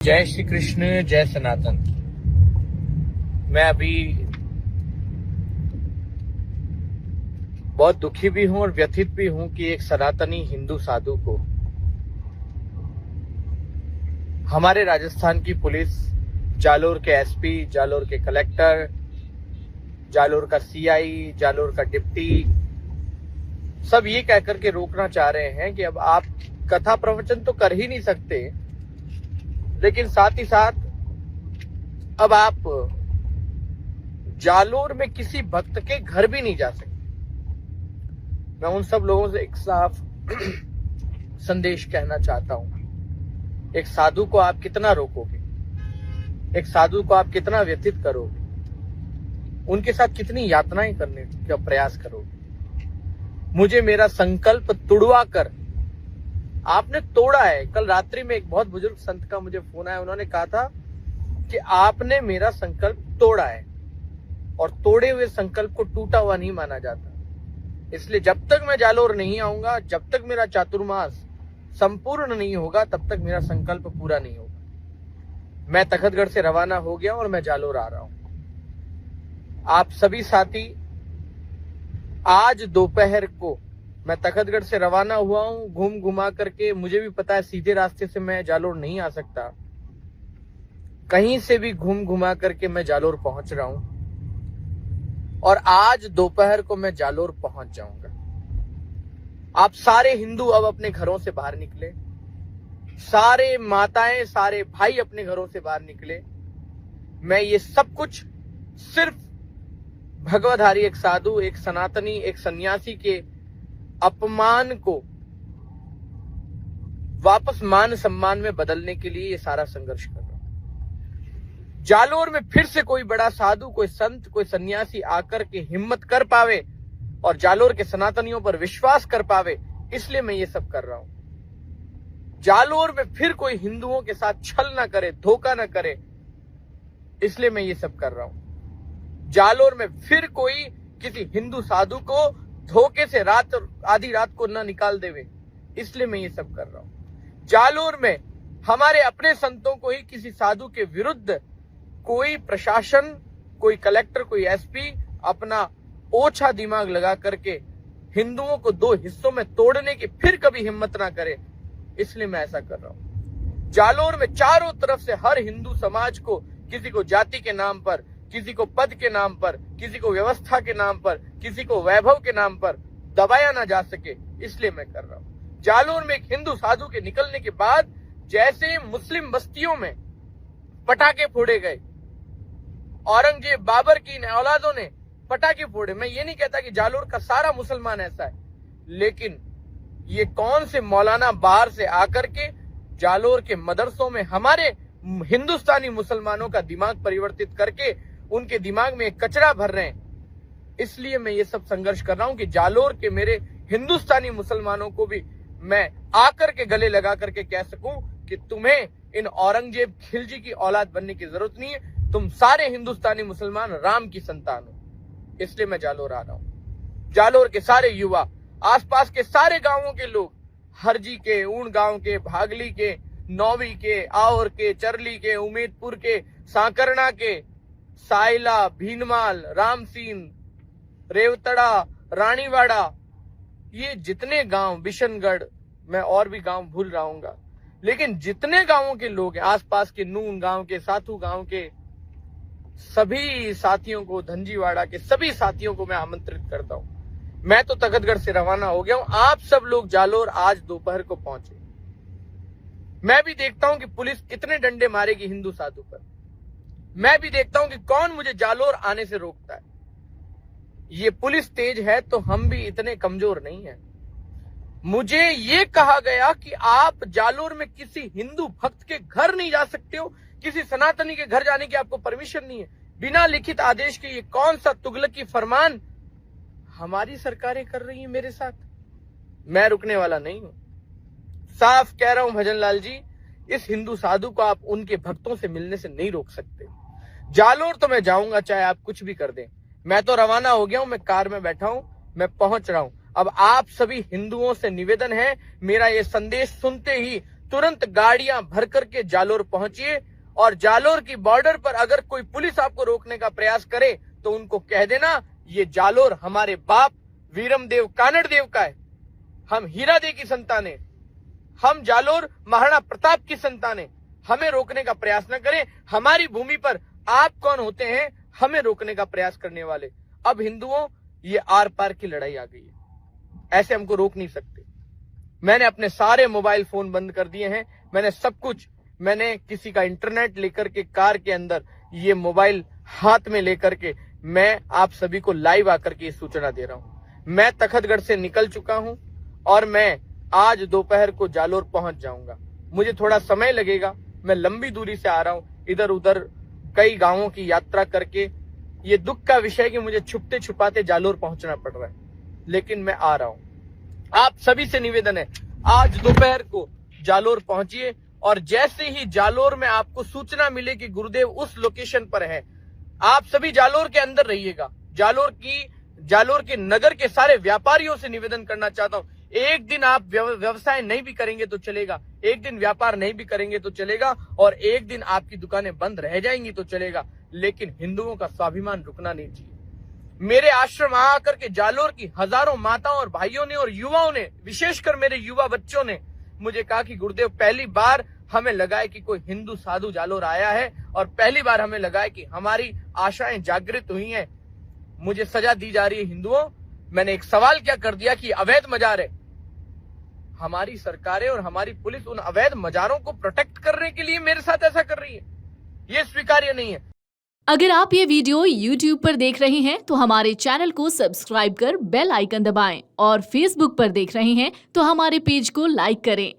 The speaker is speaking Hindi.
जय श्री कृष्ण, जय सनातन। मैं अभी बहुत दुखी भी हूं और व्यथित भी हूं कि एक सनातनी हिंदू साधु को हमारे राजस्थान की पुलिस, जालोर के एसपी, जालोर के कलेक्टर, जालोर का सीआई, जालोर का डिप्टी, सब ये कहकर के रोकना चाह रहे हैं कि अब आप कथा प्रवचन तो कर ही नहीं सकते, लेकिन साथ ही साथ अब आप जालोर में किसी भक्त के घर भी नहीं जा सकते। मैं उन सब लोगों से एक साफ संदेश कहना चाहता हूं। एक साधु को आप कितना रोकोगे? एक साधु को आप कितना व्यथित करोगे? उनके साथ कितनी यातनाएं करने का प्रयास करोगे? मुझे मेरा संकल्प तुड़वा कर आपने तोड़ा है। कल रात्रि में एक बहुत बुजुर्ग संत का मुझे फोन आया, उन्होंने कहा था कि आपने मेरा संकल्प तोड़ा है और तोड़े हुए संकल्प को टूटा हुआ नहीं माना जाता। इसलिए जब तक मैं जालोर नहीं आऊंगा, जब तक मेरा चातुर्मास संपूर्ण नहीं होगा, तब तक मेरा संकल्प पूरा नहीं होगा। मैं तखतगढ़ से रवाना हो गया और मैं जालोर आ रहा हूं। आप सभी साथी, आज दोपहर को मैं तखतगढ़ से रवाना हुआ हूं, घूम घुमा करके। मुझे भी पता है सीधे रास्ते से मैं जालोर नहीं आ सकता, कहीं से भी घूम घुमा करके मैं जालोर पहुंच रहा हूं और आज दोपहर को मैं जालोर पहुंच जाऊंगा। आप सारे हिंदू अब अपने घरों से बाहर निकले, सारे माताएं, सारे भाई अपने घरों से बाहर निकले। मैं ये सब कुछ सिर्फ भगवधारी एक साधु, एक सनातनी, एक सन्यासी के अपमान को वापस मान सम्मान में बदलने के लिए ये सारा संघर्ष कर रहा हूं। जालोर में फिर से कोई बड़ा साधु, कोई संत, कोई सन्यासी आकर के हिम्मत कर पावे और जालोर के सनातनियों पर विश्वास कर पावे, इसलिए मैं ये सब कर रहा हूं। जालोर में फिर कोई हिंदुओं के साथ छल ना करे, धोखा ना करे, इसलिए मैं ये सब कर रहा हूं। जालोर में फिर कोई किसी हिंदू साधु को धोखे से आधी रात को ना निकाल देवे, इसलिए मैं ये सब कर रहा हूं। जालोर में हमारे अपने संतों को ही किसी साधु के विरुद्ध कोई प्रशासन, कोई कलेक्टर, कोई एसपी अपना ओछा दिमाग लगा करके हिंदुओं को दो हिस्सों में तोड़ने की फिर कभी हिम्मत ना करे, इसलिए मैं ऐसा कर रहा हूं। जालोर में चारों तरफ से हर हिंदू समाज को किसी को जाति के नाम पर, किसी को पद के नाम पर, किसी को व्यवस्था के नाम पर, किसी को वैभव के नाम पर दबाया ना जा सके, इसलिए मैं कर रहा हूं। जालोर में एक हिंदू साधु के निकलने के बाद जैसे मुस्लिम बस्तियों में पटाखे फोड़े गए, औरंगजेब, बाबर की इन औलादों ने पटाखे फोड़े। मैं ये नहीं कहता कि जालोर का सारा मुसलमान ऐसा है, लेकिन ये कौन से मौलाना बाहर से आकर के जालोर के मदरसों में हमारे हिंदुस्तानी मुसलमानों का दिमाग परिवर्तित करके उनके दिमाग में कचरा भर रहे हैं। इसलिए मैं ये सब संघर्ष कर रहा हूं कि जालोर के मेरे हिंदुस्तानी मुसलमानों को भी मैं आकर के गले लगा करके कह सकूं कि तुम्हें इन औरंगजेब, खिलजी की औलाद बनने की जरूरत नहीं है। तुम सारे हिंदुस्तानी मुसलमान राम की संतान हो। इसलिए मैं जालोर आ रहा हूं। जालोर के सारे युवा, आसपास के सारे गांवों के लोग, हरजी के, ऊन गांव के, भागली के, नौवी के, आवर के, चरली के, उमेदपुर के, सांकरना के, साइला, भीनमाल, रामसीन, रेवतड़ा, रानीवाड़ा, ये जितने गांव, बिशनगढ़, मैं और भी गांव भूल रहा हूंगा, लेकिन जितने गांवों के लोग हैं, आसपास के नून गांव के, साथू गांव के सभी साथियों को, धंजीवाड़ा के सभी साथियों को मैं आमंत्रित करता हूं। मैं तो तखतगढ़ से रवाना हो गया हूं, आप सब लोग जालोर आज दोपहर को पहुंचे। मैं भी देखता हूं कि पुलिस कितने डंडे मारेगी हिंदू साधु पर। मैं भी देखता हूं कि कौन मुझे जालोर आने से रोकता है। ये पुलिस तेज है तो हम भी इतने कमजोर नहीं हैं। मुझे ये कहा गया कि आप जालोर में किसी हिंदू भक्त के घर नहीं जा सकते हो, किसी सनातनी के घर जाने की आपको परमिशन नहीं है। बिना लिखित आदेश के ये कौन सा तुगलकी फरमान हमारी सरकारें कर रही है मेरे साथ। मैं रुकने वाला नहीं हूं। साफ कह रहा हूं भजनलाल जी, इस हिंदू साधु को आप उनके भक्तों से मिलने से नहीं रोक सकते। जालोर तो मैं जाऊंगा, चाहे आप कुछ भी कर दें। मैं तो रवाना हो गया हूं, मैं कार में बैठा हूं, मैं पहुंच रहा हूं। अब आप सभी हिंदुओं से निवेदन है, मेरा ये संदेश सुनते ही तुरंत गाड़ियां भर करके जालोर पहुंचिए और जालोर की बॉर्डर पर अगर कोई पुलिस आपको रोकने का प्रयास करे तो उनको कह देना ये जालोर हमारे बाप वीरमदेव कानड़देव का है, हम हीरादेव की संतान है, हम जालोर महाराणा प्रताप की संतान है, हमें रोकने का प्रयास न करें। हमारी भूमि पर आप कौन होते हैं हमें रोकने का प्रयास करने वाले। अब हिंदुओं ये आर पार की लड़ाई आ गई है, ऐसे हमको रोक नहीं सकते। मैंने अपने सारे मोबाइल फोन बंद कर दिए हैं, मैंने सब कुछ, मैंने किसी का इंटरनेट लेकर के कार के अंदर ये मोबाइल हाथ में लेकर के मैं आप सभी को लाइव आकर के ये सूचना दे रहा हूं। मैं तखतगढ़ से निकल चुका हूं और मैं आज दोपहर को जालोर पहुंच जाऊंगा। मुझे थोड़ा समय लगेगा, मैं लंबी दूरी से आ रहा हूं, इधर उधर कई गांवों की यात्रा करके। ये दुख का विषय है कि मुझे छुपते छुपाते जालोर पहुंचना पड़ रहा है, लेकिन मैं आ रहा हूं। आप सभी से निवेदन है, आज दोपहर को जालोर पहुंचिए और जैसे ही जालोर में आपको सूचना मिले कि गुरुदेव उस लोकेशन पर है, आप सभी जालोर के अंदर रहिएगा। जालोर के नगर के सारे व्यापारियों से निवेदन करना चाहता हूं, एक दिन आप व्यवसाय नहीं भी करेंगे तो चलेगा, एक दिन व्यापार नहीं भी करेंगे तो चलेगा, और एक दिन आपकी दुकानें बंद रह जाएंगी तो चलेगा, लेकिन हिंदुओं का स्वाभिमान रुकना नहीं चाहिए। मेरे आश्रम आकर के जालोर की हजारों माताओं और भाइयों ने और युवाओं ने, विशेषकर मेरे युवा बच्चों ने मुझे कहा कि गुरुदेव पहली बार हमें लगा है कि कोई हिंदू साधु जालोर आया है और पहली बार हमें लगा है कि हमारी आशाएं जागृत हुई हैं। मुझे सजा दी जा रही है हिंदुओं। मैंने एक सवाल क्या कर दिया कि अवैध मजार है, हमारी सरकारें और हमारी पुलिस उन अवैध मजारों को प्रोटेक्ट करने के लिए मेरे साथ ऐसा कर रही है, ये स्वीकार्य नहीं है। अगर आप ये वीडियो YouTube पर देख रहे हैं तो हमारे चैनल को सब्सक्राइब कर बेल आइकन दबाएं और Facebook पर देख रहे हैं तो हमारे पेज को लाइक करें।